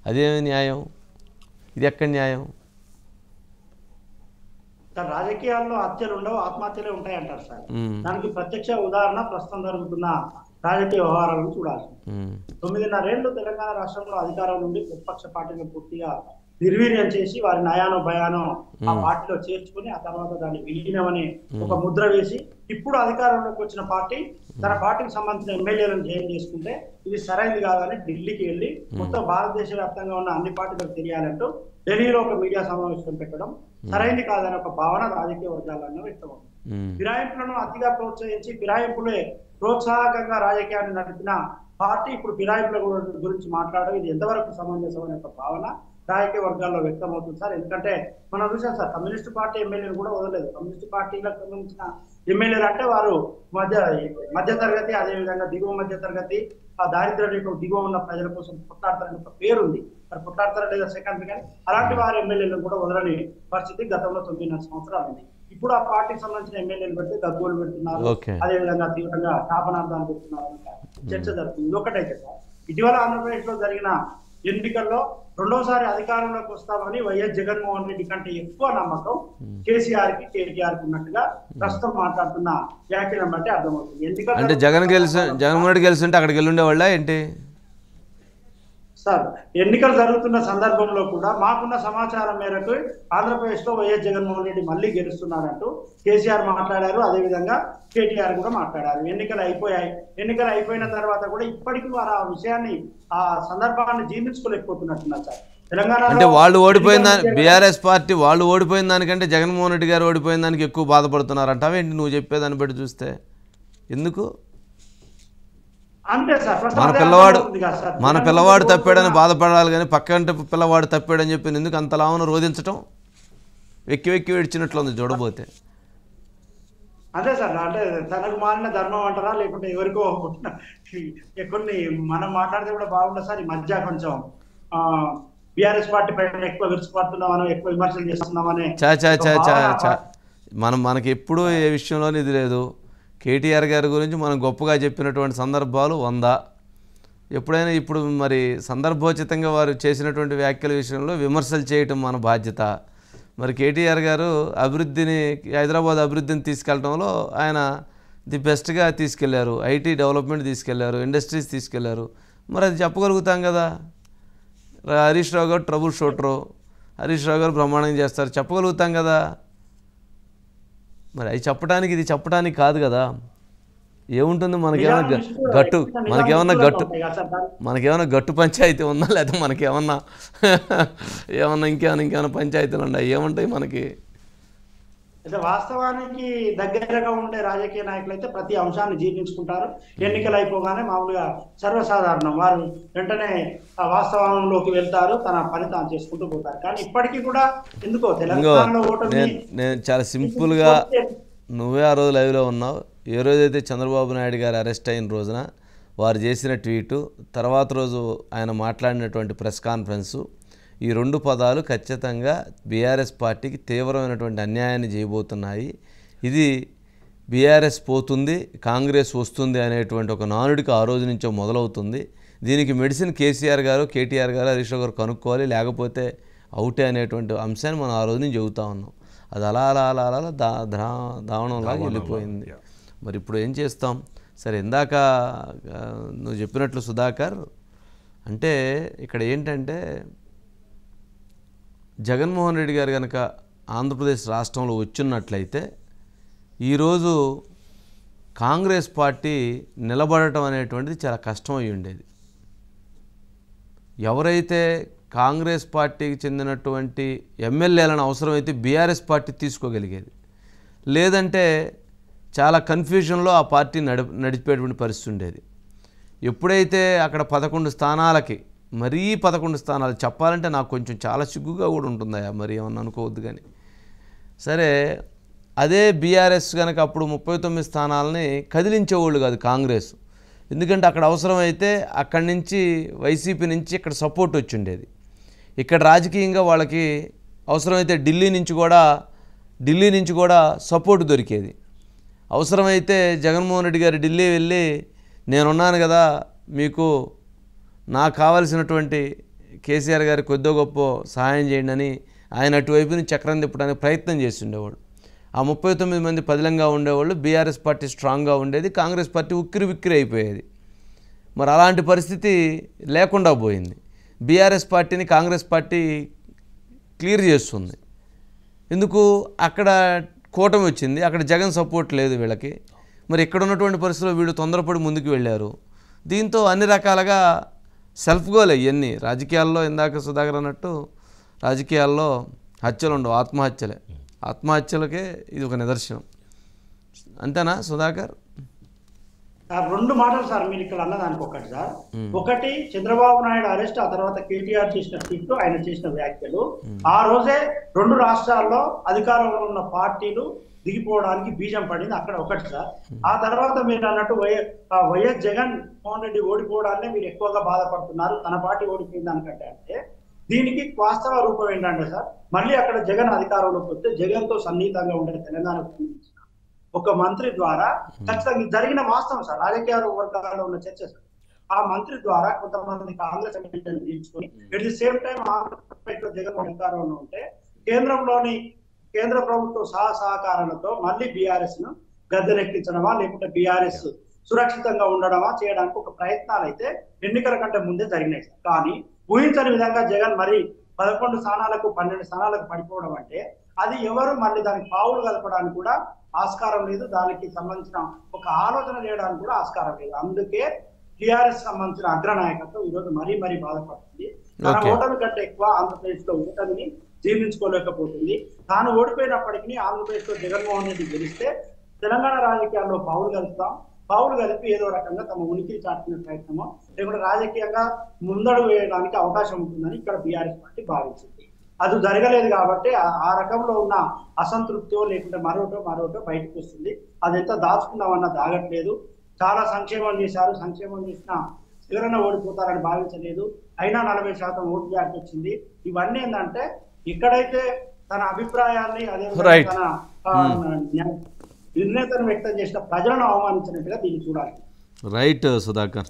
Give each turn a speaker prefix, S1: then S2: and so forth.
S1: అదేమి న్యాయం? ఇది ఎక్కడ న్యాయం?
S2: సార్ రాజకీయాల్లో హత్యలు ఉండవు, ఆత్మహత్యలే ఉంటాయి అంటారు సార్. దానికి ప్రత్యక్ష ఉదాహరణ ప్రస్తుతం జరుగుతున్న రాజకీయ వ్యవహారాలను చూడాలి. 9.5 ఏళ్లు తెలంగాణ రాష్ట్రంలో అధికారం నుండి ప్రతిపక్ష పార్టీని పూర్తిగా నిర్వీర్యం చేసి వారి నయానో భయానో ఆ పార్టీలో చేర్చుకుని ఆ తర్వాత దాన్ని విలీనమని ఒక ముద్ర వేసి ఇప్పుడు అధికారంలోకి వచ్చిన పార్టీ తన పార్టీకి సంబంధించిన ఎమ్మెల్యేలను జైన్ చేసుకుంటే ఇది సరైనది కాదని ఢిల్లీకి వెళ్ళి మొత్తం భారతదేశ వ్యాప్తంగా ఉన్న అన్ని పార్టీలకు తెలియాలంటూ ఢిల్లీలో ఒక మీడియా సమావేశం పెట్టడం సరైనది కాదనే ఒక భావన రాజకీయ వర్గాలను వ్యక్తమవుతుంది. ఫిరాయింపులను అతిగా ప్రోత్సహించి ఫిరాయింపులే ప్రోత్సాహకంగా రాజకీయాన్ని నడిపిన పార్టీ ఇప్పుడు ఫిరాయింపుల గురించి మాట్లాడడం ఇది ఎంతవరకు సమంజసం అనే ఒక భావన రాజకీయ వర్గాల్లో వ్యక్తమవుతుంది సార్. ఎందుకంటే మనం చూసాం సార్, కమ్యూనిస్ట్ పార్టీ ఎమ్మెల్యేలు కూడా వదలలేదు. కమ్యూనిస్ట్ పార్టీలకు సంబంధించిన ఎమ్మెల్యేలు అంటే వారు మధ్య తరగతి, అదేవిధంగా దిగువ మధ్య తరగతి, ఆ దారిద్ర్య రేఖ దిగువ ఉన్న ప్రజల కోసం కొట్లాడతారని ఒక పేరుంది. మరి కొట్లాడతారా లేదా సెకండ్, కానీ అలాంటి వారి ఎమ్మెల్యేలను కూడా వదలని పరిస్థితి గతంలో 9.5 సంవత్సరాలు ఉంది. ఇప్పుడు ఆ పార్టీకి సంబంధించిన ఎమ్మెల్యేలు పెడితే గగ్గోలు పెడుతున్నారు, అదేవిధంగా తీవ్రంగా శాపనార్థాలు పెడుతున్నారు, చర్చ జరుగుతుంది. ఇది ఒకటైతే సార్, ఇటీవల ఆంధ్రప్రదేశ్ లో జరిగిన ఎన్నికల్లో రెండోసారి అధికారంలోకి వస్తామని వైఎస్ జగన్మోహన్ రెడ్డి కంటే ఎక్కువ నమ్మకం కేసీఆర్ కి కేటీఆర్ కి ఉన్నట్టుగా ప్రస్తుతం మాట్లాడుతున్న వ్యాఖ్యలను బట్టి అర్థమవుతుంది.
S1: ఎందుకంటే జగన్మోహన్ రెడ్డి గెలిచింటే అక్కడికి వెళ్ళి ఉండేవాళ్ళ ఏంటి
S2: సార్? ఎన్నికలు జరుగుతున్న సందర్భంలో కూడా మాకున్న సమాచారం మేరకు ఆంధ్రప్రదేశ్ లో వైఎస్ జగన్మోహన్ రెడ్డి మళ్ళీ గెలుస్తున్నారంటూ కేసీఆర్ మాట్లాడారు, అదేవిధంగా కేటీఆర్ కూడా మాట్లాడారు. ఎన్నికలు అయిపోయాయి. ఎన్నికలు అయిపోయిన తర్వాత కూడా ఇప్పటికీ వారు ఆ విషయాన్ని, ఆ సందర్భాన్ని జీర్ణించుకోలేకపోతున్నట్టున్నారు సార్. తెలంగాణ
S1: అంటే వాళ్ళు ఓడిపోయిన బీఆర్ఎస్ పార్టీ వాళ్ళు ఓడిపోయిన దానికంటే జగన్మోహన్ రెడ్డి గారు ఓడిపోయిన దానికి ఎక్కువ బాధపడుతున్నారు అంటావేంటి నువ్వు చెప్పేదాన్ని బట్టి చూస్తే? ఎందుకు? మన పిల్లవాడు తప్పాడని బాధపడాలి కానీ పక్కంటే పిల్లవాడు తప్పాడని చెప్పి ఎందుకు అంత లావును రోధించటం? వెక్కి వెక్కి ఏడ్చినట్లుంది చూడబోతే.
S2: అదే సార్, అంటే తనకు మారిన ధర్మం అంటారా, లేకుంటే ఎవరికో కొన్ని మనం మాట్లాడితే కూడా బాగుంటుంది సార్. ఈ మధ్య కొంచెం బీఆర్ఎస్ పార్టీ పైన ఎక్కువ విరుచుకుపడుతున్నామని, ఎక్కువ విమర్శలు చేస్తున్నామని
S1: మనకి ఎప్పుడూ ఏ విషయంలోనే ఇది లేదు. కేటీఆర్ గారి గురించి మనం గొప్పగా చెప్పినటువంటి సందర్భాలు 100. ఎప్పుడైనా ఇప్పుడు మరి సందర్భోచితంగా వారు చేసినటువంటి వ్యాఖ్యల విషయంలో విమర్శలు చేయటం మన బాధ్యత. మరి కేటీఆర్ గారు అభివృద్ధిని, హైదరాబాద్ అభివృద్ధిని తీసుకెళ్ళడంలో ఆయన ది బెస్ట్గా తీసుకెళ్లారు. ఐటీ డెవలప్మెంట్ తీసుకెళ్లారు, ఇండస్ట్రీస్ తీసుకెళ్లారు. మరి అది చెప్పగలుగుతాం కదా. హరీష్ రావు గారు ట్రబుల్ షూటరు, హరీష్ రావు గారు బ్రహ్మాండంగా చేస్తారు, చెప్పగలుగుతాం కదా. మరి అవి చెప్పడానికి ఇది చెప్పడానికి కాదు కదా. ఏముంటుంది మనకేమన్నా గట్టు పంచాయతీ ఉందా, లేదా మనకేమన్నా ఇంకేమైనా పంచాయతీలు ఉన్నాయి? ఏముంటాయి మనకి?
S2: అయితే వాస్తవానికి దగ్గరగా ఉండే రాజకీయ నాయకులు అయితే ప్రతి అంశాన్ని జీర్ణించుకుంటారు. ఎన్నికలు అయిపోగానే మామూలుగా సర్వసాధారణం వారు వెంటనే వాస్తవంలోకి వెళ్తారు, తన పని తాను చేసుకుంటూ పోతారు. కానీ ఇప్పటికీ కూడా ఎందుకో తెలంగాణలో ఓటమి.
S1: నేను చాలా సింపుల్గా, నువ్వే ఆ రోజు లైవ్లో ఉన్నావు. ఏ రోజైతే చంద్రబాబు నాయుడు గారు అరెస్ట్ అయిన రోజున వారు చేసిన ట్వీటు, తర్వాత రోజు ఆయన మాట్లాడినటువంటి ప్రెస్ కాన్ఫరెన్సు, ఈ 2 పదాలు ఖచ్చితంగా బీఆర్ఎస్ పార్టీకి తీవ్రమైనటువంటి అన్యాయాన్ని చేయబోతున్నాయి. ఇది బీఆర్ఎస్ పోతుంది, కాంగ్రెస్ వస్తుంది అనేటువంటి ఒక నానుడికి ఆ రోజు నుంచో మొదలవుతుంది. దీనికి మెడిసిన్ కేసీఆర్ గారు, కేటీఆర్ గారు, హరీష్ రావు గారు కనుక్కోవాలి, లేకపోతే అవుటే అనేటువంటి అంశాన్ని మనం ఆ రోజు నుంచి చెబుతా ఉన్నాం. అది అలా అలా అలా అలా దావణంలాగా వెళ్ళిపోయింది. మరి ఇప్పుడు ఏం చేస్తాం? సరే, ఇందాక నువ్వు చెప్పినట్లు సుధాకర్, అంటే ఇక్కడ ఏంటంటే జగన్మోహన్ రెడ్డి గారు కనుక ఆంధ్రప్రదేశ్ రాష్ట్రంలో వచ్చినట్లయితే ఈరోజు కాంగ్రెస్ పార్టీ నిలబడటం అనేటువంటిది చాలా కష్టం అయి ఉండేది. ఎవరైతే కాంగ్రెస్ పార్టీకి చెందినటువంటి ఎమ్మెల్యేలను అవసరమైతే బీఆర్ఎస్ పార్టీ తీసుకోగలిగేది, లేదంటే చాలా కన్ఫ్యూజన్లో ఆ పార్టీ నడిపేటువంటి పరిస్థితి ఉండేది. ఎప్పుడైతే అక్కడ 11 స్థానాలకి, మరీ 11 స్థానాలు చెప్పాలంటే నాకు కొంచెం చాలా సిగ్గుగా కూడా ఉంటుందా, మరి ఏమన్నా అనుకోవద్దు కానీ. సరే, అదే బీఆర్ఎస్ కనుక అప్పుడు 39 స్థానాలని కదిలించేవాళ్ళు కాదు కాంగ్రెస్. ఎందుకంటే అక్కడ అవసరమైతే అక్కడి నుంచి వైసీపీ నుంచి ఇక్కడ సపోర్ట్ వచ్చి ఉండేది. ఇక్కడ రాజకీయంగా వాళ్ళకి అవసరమైతే ఢిల్లీ నుంచి కూడా సపోర్ట్ దొరికేది. అవసరమైతే జగన్మోహన్ రెడ్డి గారు ఢిల్లీ వెళ్ళి, నేనున్నాను కదా, మీకు నాకు కావాల్సినటువంటి కేసీఆర్ గారి కొద్దో గొప్ప సహాయం చేయండి అని ఆయన అటువైపు నుంచి చక్రం తిప్పడానికి ప్రయత్నం చేసి ఉండేవాడు. ఆ 39 మంది పదిలంగా ఉండేవాళ్ళు. బీఆర్ఎస్ పార్టీ స్ట్రాంగ్గా ఉండేది, కాంగ్రెస్ పార్టీ ఉక్కిరి బిక్కిరి అయిపోయేది. మరి అలాంటి పరిస్థితి లేకుండా పోయింది. బీఆర్ఎస్ పార్టీని కాంగ్రెస్ పార్టీ క్లియర్ చేస్తుంది. ఎందుకు? అక్కడ కూటమి వచ్చింది, అక్కడ జగన్ సపోర్ట్ లేదు వీళ్ళకి. మరి ఇక్కడ ఉన్నటువంటి పరిస్థితుల్లో వీళ్ళు తొందరపడి ముందుకు వెళ్ళారు. దీంతో అన్ని రకాలుగా సెల్ఫ్ గోల్ ఇవన్నీ. రాజకీయాల్లో ఇందాక సుధాకర్ అన్నట్టు రాజకీయాల్లో హత్యలు ఉండవు, ఆత్మహత్యలే. ఆత్మహత్యలకే ఇది ఒక నిదర్శనం. అంతేనా సుధాకర్?
S2: రెండు మాటలు సార్ మీరు ఇక్కడ అన్నదానికి. ఒకటి సార్, ఒకటి చంద్రబాబు నాయుడు అరెస్ట్, ఆ తర్వాత కేటీఆర్ చేసిన ట్వీట్లు, ఆయన చేసిన వ్యాఖ్యలు, ఆ రోజే 2 రాష్ట్రాల్లో అధికారంలో ఉన్న పార్టీలు దిగిపోవడానికి బీజం పడింది. అక్కడ ఒకటి సార్. ఆ తర్వాత మీరు అన్నట్టు వైఎస్ జగన్ మోహన్ రెడ్డి ఓడిపోవడాన్ని మీరు ఎక్కువగా బాధపడుతున్నారు, తన పార్టీ ఓడిపోయింది దానికంటే. అంటే దీనికి వాస్తవ రూపం ఏంటంటే సార్, మళ్ళీ అక్కడ జగన్ అధికారంలోకి వస్తే జగన్ తో సన్నిహితంగా ఉండే తెలంగాణకు సంబంధించిన ఒక మంత్రి ద్వారా ఖచ్చితంగా జరిగిన వాస్తవం సార్, రాజకీయ వర్గాల్లో ఉన్న చర్చ సార్. ఆ మంత్రి ద్వారా కొంతమంది కాంగ్రెస్ ఎమ్మెల్యేలను తీర్చుకొని ఎట్ ది సేమ్ టైం ఆంధ్రప్రదేశ్లో జగన్ అధికారంలో ఉంటే కేంద్ర ప్రభుత్వ సహకారాలతో మళ్ళీ బీఆర్ఎస్ ను గద్దెనెక్కించడమా, లేకుంటే బీఆర్ఎస్ సురక్షితంగా ఉండడమా చేయడానికి ఒక ప్రయత్నాలు అయితే ఎన్నికల కంటే ముందే జరిగినాయి సార్. కానీ ఊహించని విధంగా జగన్ మరి 11 స్థానాలకు 12 స్థానాలకు పడిపోవడం అంటే అది ఎవరు మళ్ళీ దానికి పావులు కలపడానికి కూడా ఆస్కారం లేదు, దానికి సంబంధించిన ఒక ఆలోచన చేయడానికి కూడా ఆస్కారం లేదు. అందుకే టీఆర్ఎస్ సంబంధించిన అగ్రనాయకత్వం ఈరోజు మరీ బాధపడుతుంది. తన ఓటమి కంటే ఎక్కువ ఆంధ్రప్రదేశ్ లో ఓటమిని జీర్ణించుకోలేకపోతుంది. తాను ఓడిపోయినప్పటికీ ఆంధ్రప్రదేశ్ లో జగన్మోహన్ రెడ్డి గెలిస్తే తెలంగాణ రాజకీయాల్లో పావులు కలిపి ఏదో రకంగా తమ ఉనికి చాటుకునే ప్రయత్నమో లేకుంటే రాజకీయంగా ముందడుగు వేయడానికి అవకాశం ఉంటుందని ఇక్కడ బీఆర్ఎస్ పార్టీ భావించింది. అది జరగలేదు కాబట్టి ఆ రకంలో ఉన్న అసంతృప్తో లేకుంటే మరోటో బయటకు వస్తుంది. అది ఎంత దాచుకున్నామన్నా దాగట్లేదు. చాలా సంక్షేమం చేశారు, సంక్షేమం చేసిన ఎవరైనా ఓడిపోతారని భావించలేదు. అయినా 40% ఓటు బ్యాంక్ వచ్చింది. ఇవన్నీ ఏంటంటే ఇక్కడైతే తన అభిప్రాయాన్ని అదే తన నిర్ణేతను వ్యక్తం చేసిన ప్రజలను అవమానించినట్టుగా దీన్ని చూడాలి.
S1: రైట్ సుధాకర్.